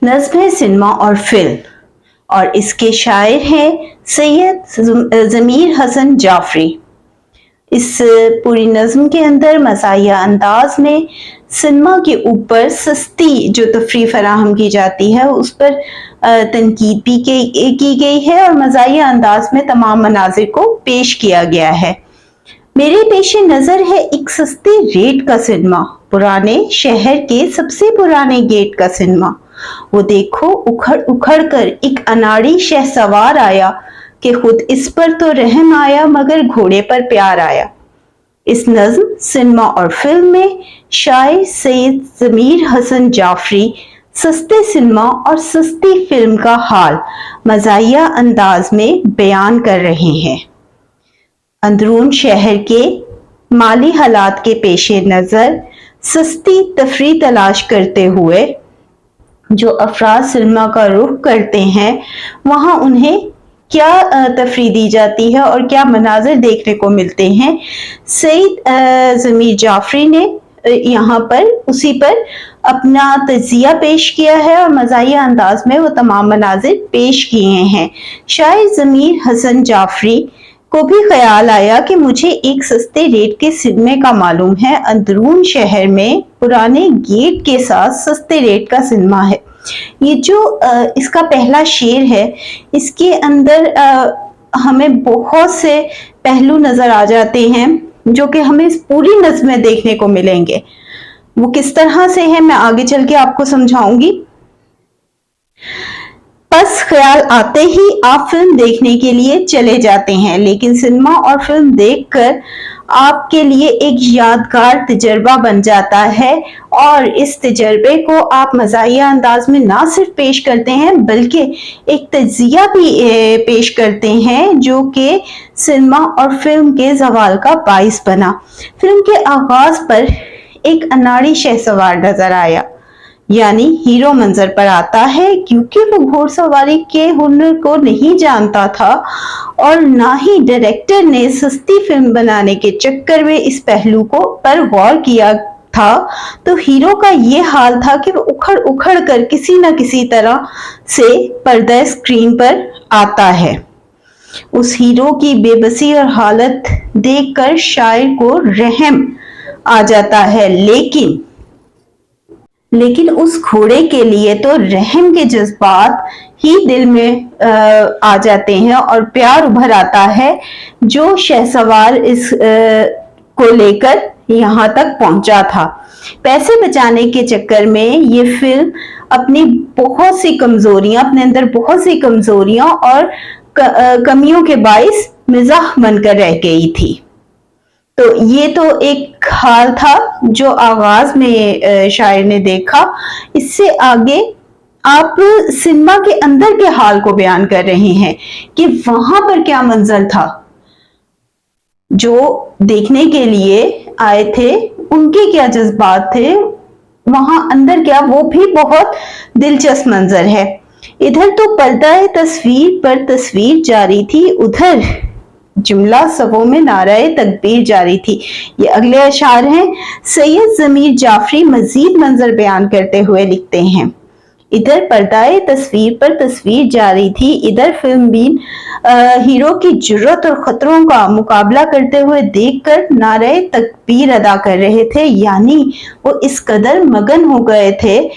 नज़्म है सिनेमा और फिल्म और इसके शायर हैं सैयद ज़मीर हसन जाफरी। इस पूरी नज़्म के अंदर मज़ाहिया अंदाज में सिनेमा के ऊपर सस्ती जो तफरीह फराहम की जाती है उस पर तनकीद भी की गई है और मज़ाहिया अंदाज में तमाम मनाजिर को पेश किया गया है। मेरे पेशे नज़र है एक सस्ते रेट का सिनेमा, पुराने शहर के सबसे पुराने गेट का सिनेमा। वो देखो उखड़ उखड़ कर एक अनाड़ी शहसवार आया कि खुद इस पर तो रहम आया मगर घोड़े पर प्यार आया। इस नज़्म सिनेमा और फिल्म में शायर सैयद ज़मीर हसन जाफरी सस्ते सिनेमा और सस्ती फिल्म का हाल मज़ाहिया अंदाज में बयान कर रहे हैं। अंदरून शहर के माली हालात के पेशे नज़र सस्ती तफरीह तलाश करते हुए जो अफराद सिनेमा का रुख करते हैं वहाँ उन्हें क्या तफरीह दी जाती है और क्या मनाजिर देखने को मिलते हैं। सैयद ज़मीर जाफरी ने यहाँ पर उसी पर अपना तजिया पेश किया है और मज़ाहिया अंदाज में वो तमाम मनाजिर पेश किए हैं। शायर ज़मीर हसन जाफरी को भी ख्याल आया कि मुझे एक सस्ते रेट के सिनेमे का मालूम है, अंदरून शहर में पुराने गेट के साथ सस्ते रेट का सिनेमा है। ये जो इसका पहला शेर है इसके अंदर हमें बहुत से पहलू नजर आ जाते हैं जो कि हमें इस पूरी नज़्म में देखने को मिलेंगे। वो किस तरह से है मैं आगे चल के आपको समझाऊंगी। बस ख्याल आते ही आप फिल्म देखने के लिए चले जाते हैं, लेकिन सिनेमा और फिल्म देखकर आपके लिए एक यादगार तजर्बा बन जाता है और इस तजर्बे को आप मज़ाहिया अंदाज में ना सिर्फ पेश करते हैं बल्कि एक तजिया भी पेश करते हैं जो कि सिनेमा और फिल्म के ज़वाल का बाइस बना। फिल्म के आगाज पर एक अनाड़ी शहसवार नजर आया, यानी हीरो मंजर पर आता है। क्योंकि वो घोड़सवारी के हुनर को नहीं जानता था और ना ही डायरेक्टर ने सस्ती फिल्म बनाने के चक्कर में इस पहलू पर गौर किया था, तो हीरो का ये हाल था कि वो उखड़ उखड़ कर किसी न किसी तरह से पर्दा स्क्रीन पर आता है। उस हीरो की बेबसी और हालत देखकर शायर को रहम आ जाता है, लेकिन उस घोड़े के लिए तो रहम के जज्बात ही दिल में आ जाते हैं और प्यार उभर आता है जो शहसवार इस को लेकर यहाँ तक पहुंचा था। पैसे बचाने के चक्कर में ये फिल्म अपने अंदर बहुत सी कमजोरियां और कमियों के बाइस मिजाह बनकर रह गई थी। तो ये तो एक हाल था जो आगाज में शायर ने देखा। इससे आगे आप सिनेमा के अंदर के हाल को बयान कर रहे हैं कि वहां पर क्या मंजर था। जो देखने के लिए आए थे उनके क्या जज्बात थे, वहां अंदर क्या, वो भी बहुत दिलचस्प मंजर है। इधर तो पर्दाए तस्वीर पर तस्वीर जारी थी, उधर जुमला सबों में नाराए तकबीर जारी थी। ये अगले अशार हैं। सैयद ज़मीर जाफरी मजीद मंजर बयान करते हुए लिखते हैं, इधर पर्दाए तस्वीर पर तस्वीर जारी थी, इधर फिल्म बीन हीरो की जुर्रत और खतरों का मुकाबला करते हुए देखकर नारे तकबीर अदा कर रहे थे। यानी वो इस कदर मगन हो गए थे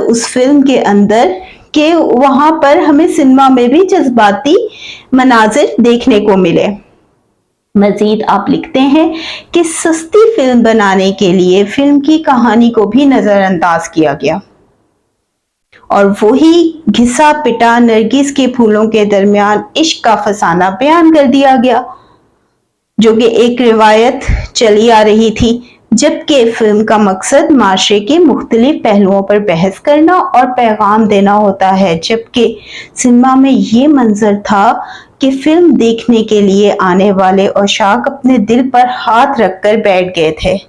उस फिल्म के अंदर कि वहां पर हमें सिनेमा में भी जज्बाती मनाजिर देखने को मिले। मजीद आप लिखते हैं कि सस्ती फिल्म बनाने के लिए फिल्म की कहानी को भी नजरअंदाज किया गया और वही घिसा पिटा नरगिस के फूलों के दरमियान इश्क का फसाना बयान कर दिया गया, जो कि एक रिवायत चली आ रही थी। जबकि फिल्म का मकसद माशरे के मुख्तलिफ पहलुओं पर बहस करना और पैगाम देना होता है, जबकि सिनेमा में ये मंजर था कि फिल्म देखने के लिए आने वाले औशाक अपने दिल पर हाथ रखकर बैठ गए थे।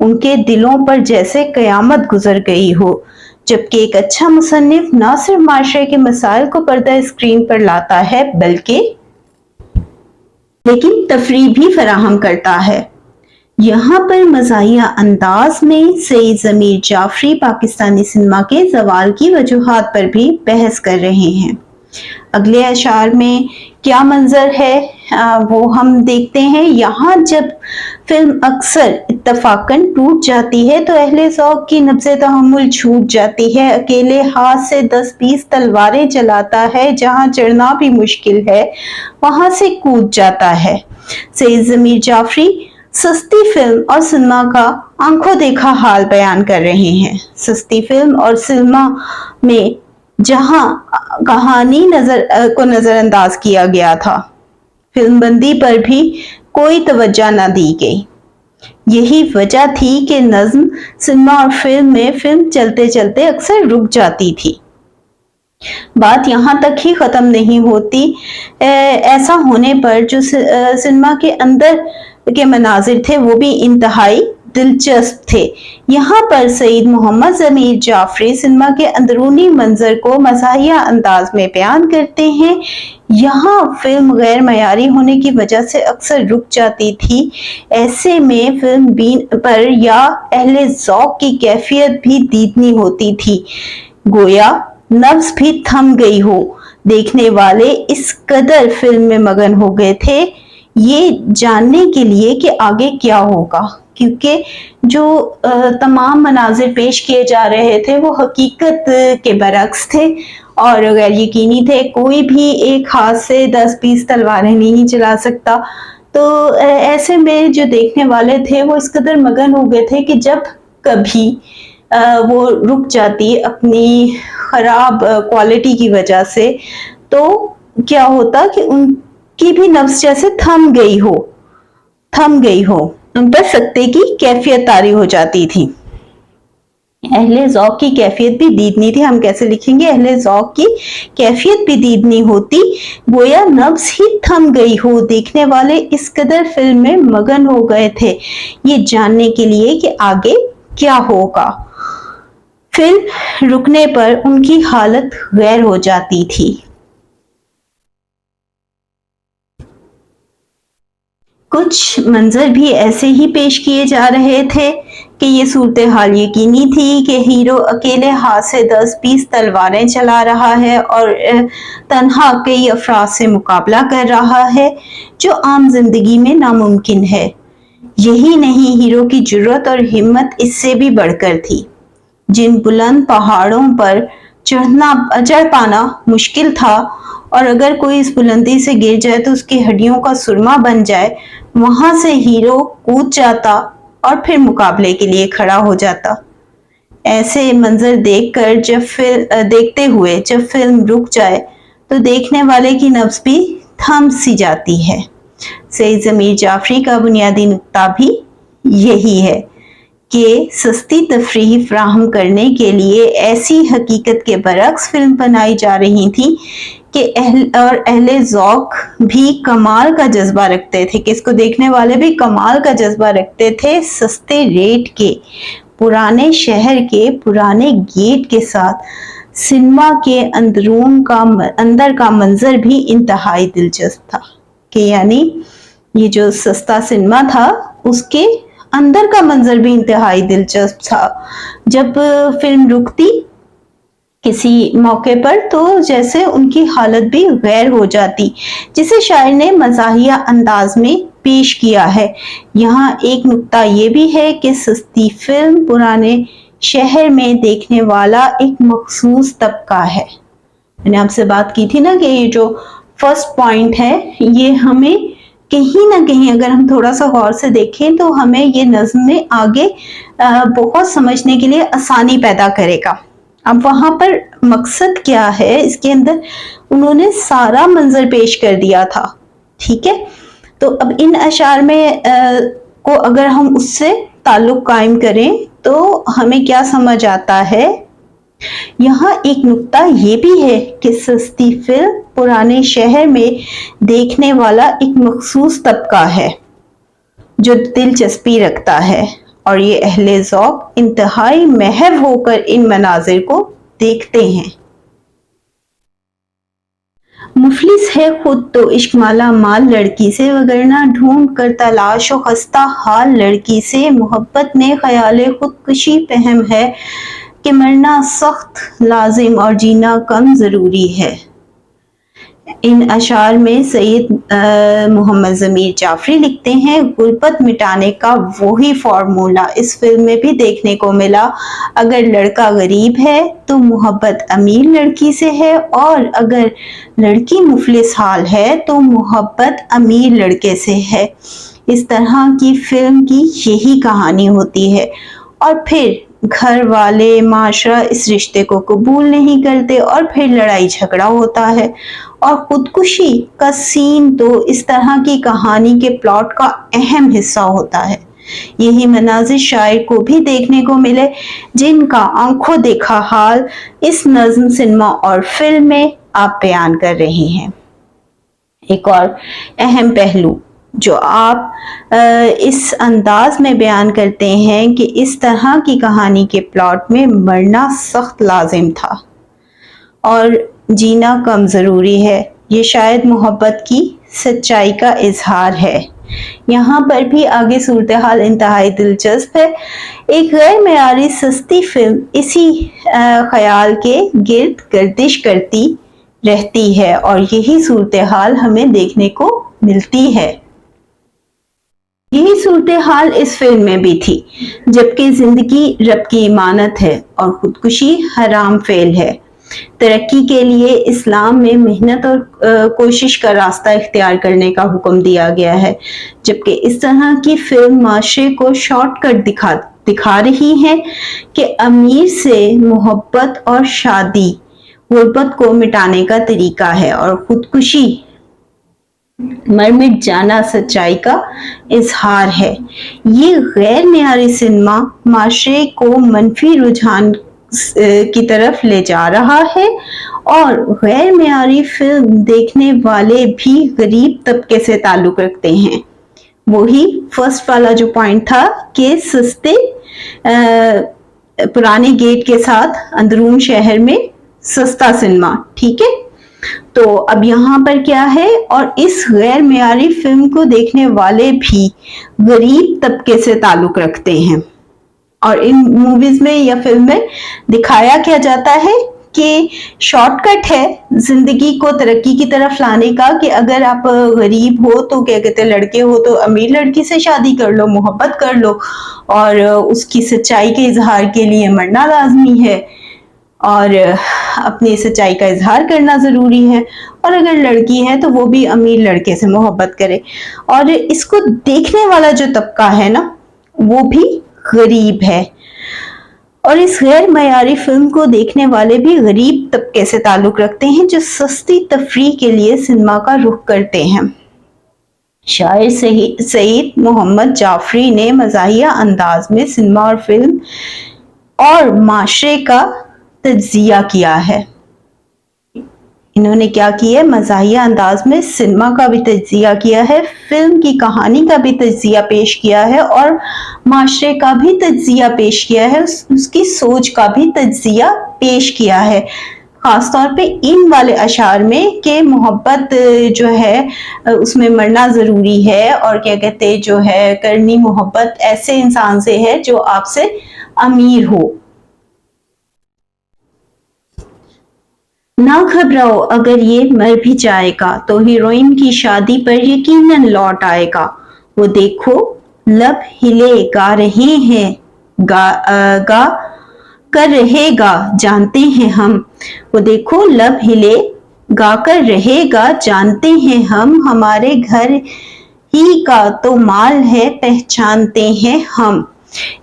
उनके दिलों पर जैसे कयामत गुजर गई हो। जबकि एक अच्छा मुसन्निफ न सिर्फ माशरे के मसाइल को पर्दा स्क्रीन पर लाता है लेकिन तफरीह भी फराहम करता है। यहाँ पर मज़ाहिया अंदाज में सईद ज़मीर जाफरी पाकिस्तानी सिनेमा के ज़वाल की वजूहात पर भी बहस कर रहे हैं। अगले अशार में क्या मंजर है वो हम देखते हैं। यहाँ जब फिल्म अक्सर इत्तफाकन टूट जाती है तो अहले ज़ौक़ की नब्ज़े तहम्मुल छूट जाती है। अकेले हाथ से 10-20 तलवारें चलाता है, जहाँ चढ़ना भी मुश्किल है वहाँ से कूद जाता है। सईद ज़मीर जाफरी सस्ती फिल्म और सिनेमा का आंखों देखा हाल बयान कर रहे हैं। सस्ती फिल्म और सिनेमा में जहां कहानी को नजरअंदाज किया गया था, फिल्मबंदी पर भी कोई तवज्जो न दी गई। यही वजह थी कि नज्म सिनेमा और फिल्म में फिल्म चलते चलते अक्सर रुक जाती थी। बात यहाँ तक ही खत्म नहीं होती। ऐसा होने पर जो सिनेमा के अंदर के मनाजिर थे वो भी इंतहाई दिलचस्प थे। यहाँ पर सईद मोहम्मद ज़मीर जाफरी सिनेमा के अंदरूनी मंजर को मज़ाहिया अंदाज में बयान करते हैं। यहाँ फिल्म गैर मयारी होने की वजह से अक्सर रुक जाती थी। ऐसे में फिल्म बीन पर या अहले ज़ौक़ की कैफियत भी दीदनी होती थी, गोया नफ्स भी थम गई हो। देखने वाले इस कदर फिल्म में मगन हो गए थे ये जानने के लिए कि आगे क्या होगा, क्योंकि जो तमाम मनाजिर पेश किए जा रहे थे वो हकीकत के बरक्स थे और गैर यकीनी थे। कोई भी एक हाथ से 10-20 तलवारें नहीं चला सकता। तो ऐसे में जो देखने वाले थे वो इस कदर मगन हो गए थे कि जब कभी वो रुक जाती अपनी खराब क्वालिटी की वजह से, तो क्या होता कि उनकी भी नफ्स जैसे थम गई हो, उन पर सख्ते की कैफियत तारी हो जाती थी। अहले ज़ौक़ की कैफियत भी दीदनी थी। हम कैसे लिखेंगे, अहले ज़ौक़ की कैफियत भी दीदनी होती, गोया नब्ज़ ही थम गई हो। देखने वाले इस कदर फिल्म में मगन हो गए थे ये जानने के लिए कि आगे क्या होगा। फिल्म रुकने पर उनकी हालत गैर हो जाती थी। कुछ मंजर भी ऐसे ही पेश किए जा रहे थे कि ये सूरत हाल यकीनी थी कि हीरो अकेले हाथ से 10-20 तलवारें चला रहा है और तन्हा कई अफराद से मुकाबला कर रहा है, जो आम जिंदगी में नामुमकिन है। यही नहीं, हीरो की जुर्रत और हिम्मत इससे भी बढ़कर थी। जिन बुलंद पहाड़ों पर चढ़ पाना मुश्किल था और अगर कोई इस बुलंदी से गिर जाए तो उसकी हड्डियों का सुरमा बन जाए, वहां से हीरो कूद जाता और फिर मुकाबले के लिए खड़ा हो जाता। ऐसे मंजर देखते हुए जब फिल्म रुक जाए तो देखने वाले की नब्ज भी थम सी जाती है। सईद ज़मीर जाफरी का बुनियादी नुक्ता भी यही है कि सस्ती तफरीह फराहम करने के लिए ऐसी हकीकत के बरक्स फिल्म बनाई जा रही थी कि अहले ज़ौक़ भी कमाल का जज्बा रखते थे, कि इसको देखने वाले भी कमाल का जज्बा रखते थे। सस्ते रेट के पुराने शहर के पुराने गेट के साथ सिनेमा के अंदर का मंजर भी इंतहाई दिलचस्प था, कि यानी ये जो सस्ता सिनेमा था उसके अंदर का मंजर भी इंतहाई दिलचस्प था। जब फिल्म रुकती किसी मौके पर तो जैसे उनकी हालत भी गैर हो जाती, जिसे शायर ने मज़ाहिया अंदाज में पेश किया है। यहाँ एक नुक्ता ये भी है कि सस्ती फिल्म पुराने शहर में देखने वाला एक मखसूस तबका है। मैंने आपसे बात की थी ना कि ये जो फर्स्ट पॉइंट है ये हमें कहीं ना कहीं अगर हम थोड़ा सा गौर से देखें तो हमें ये नज़्म में आगे बहुत समझने के लिए आसानी पैदा करेगा। अब वहां पर मकसद क्या है, इसके अंदर उन्होंने सारा मंजर पेश कर दिया था, ठीक है। तो अब इन अशार में को अगर हम उससे ताल्लुक कायम करें तो हमें क्या समझ आता है। यहाँ एक नुक्ता ये भी है कि सस्ती फिल्म पुराने शहर में देखने वाला एक मखसूस तबका है जो दिलचस्पी रखता है और ये अहले ज़ौक़ इंतहाई महव होकर इन मनाजिर को देखते हैं। मुफलिस है खुद तो इश्क माला माल लड़की से, वगरना ढूंढ कर तलाश हो खस्ता हाल लड़की से। मोहब्बत में ख्याल खुदकुशी पहम है कि मरना सख्त लाजिम और जीना कम ज़रूरी है। इन अशार में सैयद मोहम्मद ज़मीर जाफरी लिखते हैं, गुर्बत मिटाने का वही फार्मूला इस फिल्म में भी देखने को मिला। अगर लड़का गरीब है तो मोहब्बत अमीर लड़की से है, और अगर लड़की मुफलिस हाल है तो मोहब्बत अमीर लड़के से है। इस तरह की फिल्म की यही कहानी होती है। और फिर घर वाले माशरा इस रिश्ते को कबूल नहीं करते और फिर लड़ाई झगड़ा होता है, और खुदकुशी का सीन तो इस तरह की कहानी के प्लॉट का अहम हिस्सा होता है। यही मनाजिर शायर को भी देखने को मिले, जिनका आंखों देखा हाल इस नज्म सिनेमा और फिल्म में आप बयान कर रहे हैं। एक और अहम पहलू जो आप इस अंदाज में बयान करते हैं कि इस तरह की कहानी के प्लॉट में मरना सख्त लाजिम था और जीना कम ज़रूरी है, ये शायद मोहब्बत की सच्चाई का इजहार है। यहाँ पर भी आगे सूरत हाल इंतहाई दिलचस्प है। एक गैर मेयारी सस्ती फिल्म इसी ख्याल के गिर्द गर्दिश करती रहती है और यही सूरत हाल हमें देखने को मिलती है। यही सूरत हाल इस फिल्म में भी थी, जबकि जिंदगी रब की इमानत है और खुदकुशी हराम फेल है। तरक्की के लिए इस्लाम में मेहनत और कोशिश का रास्ता इख्तियार करने का हुक्म दिया गया है, जबकि इस तरह की फिल्म माशरे को शॉर्टकट दिखा रही है कि अमीर से मोहब्बत और शादी गुर्बत को मिटाने का तरीका है और खुदकुशी मर मिट जाना सच्चाई का इजहार है। ये गैर मेयारी सिनेमा माशरे को मनफी रुझान की तरफ ले जा रहा है और गैर मेयारी फिल्म देखने वाले भी गरीब तबके से ताल्लुक रखते हैं। वही फर्स्ट वाला जो पॉइंट था कि सस्ते पुराने गेट के साथ अंदरून शहर में सस्ता सिनेमा, ठीक है। तो अब यहाँ पर क्या है, और इस गैर मेयारी फिल्म को देखने वाले भी गरीब तबके से ताल्लुक रखते हैं। और इन मूवीज में या फिल्म में दिखाया क्या जाता है कि शॉर्टकट है जिंदगी को तरक्की की तरफ लाने का, कि अगर आप गरीब हो तो क्या कहते हैं, लड़के हो तो अमीर लड़की से शादी कर लो, मोहब्बत कर लो, और उसकी सच्चाई के इजहार के लिए मरना लाजमी है और अपनी सच्चाई का इजहार करना जरूरी है। और अगर लड़की है तो वो भी अमीर लड़के से मोहब्बत करे, और इसको देखने वाला जो तबका है ना वो भी गरीब है। और इस गैर मयारी फिल्म को देखने वाले भी गरीब तबके से ताल्लुक रखते हैं जो सस्ती तफरीह के लिए सिनेमा का रुख करते हैं। शायर सईद मोहम्मद जाफरी ने मज़ाहिया अंदाज में सिनेमा और फिल्म और माशरे का तज्जिया किया है। इन्होंने क्या किया है, मज़ाहिया अंदाज में सिनेमा का भी तज्जिया किया है, फिल्म की कहानी का भी तज्जिया पेश किया है और माशरे का भी तज्जिया पेश किया है, उसकी सोच का भी तज्जिया पेश किया है। खासतौर पे इन वाले अशार में कि मोहब्बत जो है उसमें मरना ज़रूरी है, और क्या कहते हैं जो है करनी मोहब्बत ऐसे इंसान से है जो आपसे अमीर हो। ना घबराओ अगर ये मर भी जाएगा तो हीरोइन की शादी पर यकीनन लौट आएगा। वो देखो लब हिले गा रहे हैं, गा कर रहेगा जानते हैं हम। वो देखो लब हिले गा कर रहेगा जानते हैं हम, हमारे घर ही का तो माल है पहचानते हैं हम।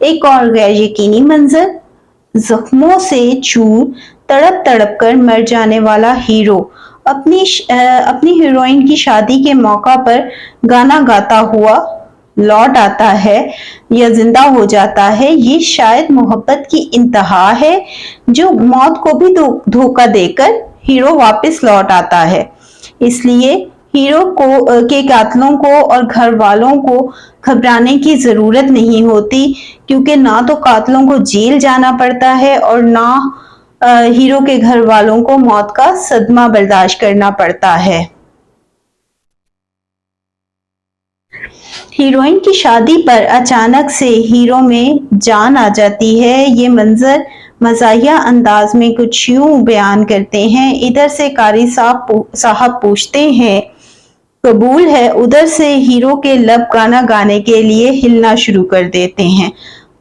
एक और गैर यकीनी मंजर, जख्मों से चूर तड़प तड़प कर मर जाने वाला हीरो अपनी हीरोइन की शादी के मौका पर गाना गाता हुआ लौट आता है या जिंदा हो जाता है। ये शायद मोहब्बत की इंतहा है जो मौत को भी धोखा देकर हीरो वापस लौट आता है। इसलिए हीरो के कातलों को और घर वालों को घबराने की जरूरत नहीं होती, क्योंकि ना तो कातलों को जेल जाना पड़ता है और ना हीरो के घर वालों को मौत का सदमा बर्दाश्त करना पड़ता है। हीरोइन की शादी पर अचानक से हीरो में जान आ जाती है। ये मंजर मज़ाहिया अंदाज में कुछ यूं बयान करते हैं। इधर से कारी साहब पूछते हैं कबूल है, उधर से हीरो के लब गाना गाने के लिए हिलना शुरू कर देते हैं।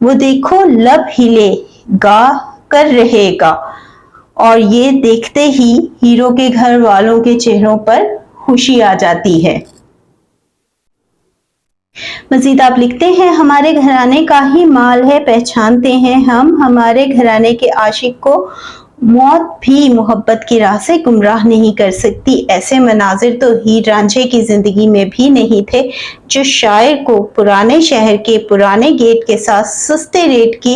वो देखो लब हिले गा कर रहेगा, और ये देखते ही हीरो के घर वालों के चेहरों पर खुशी आ जाती है। मजीद आप लिखते हैं हमारे घराने का ही माल है, पहचानते हैं हम हमारे घराने के आशिक को मौत भी मोहब्बत की राह से गुमराह नहीं कर सकती। ऐसे मनाजिर तो हीर रांझे की जिंदगी में भी नहीं थे जो शायर को पुराने शहर के पुराने गेट के साथ सस्ते रेट की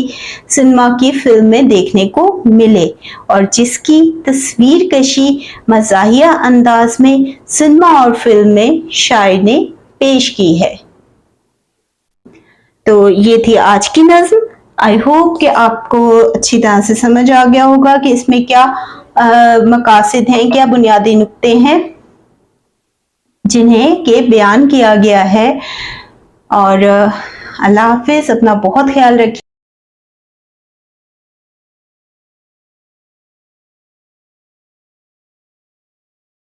सिनेमा की फिल्म में देखने को मिले, और जिसकी तस्वीर कशी मज़ाहिया अंदाज में सिनेमा और फिल्म में शायर ने पेश की है। तो ये थी आज की नज़्म। आई होप कि आपको अच्छी तरह से समझ आ गया होगा कि इसमें क्या मकासद हैं, क्या बुनियादी नुक्ते हैं जिन्हें के बयान किया गया है। और अल्लाह हाफिज, अपना बहुत ख्याल रखिए।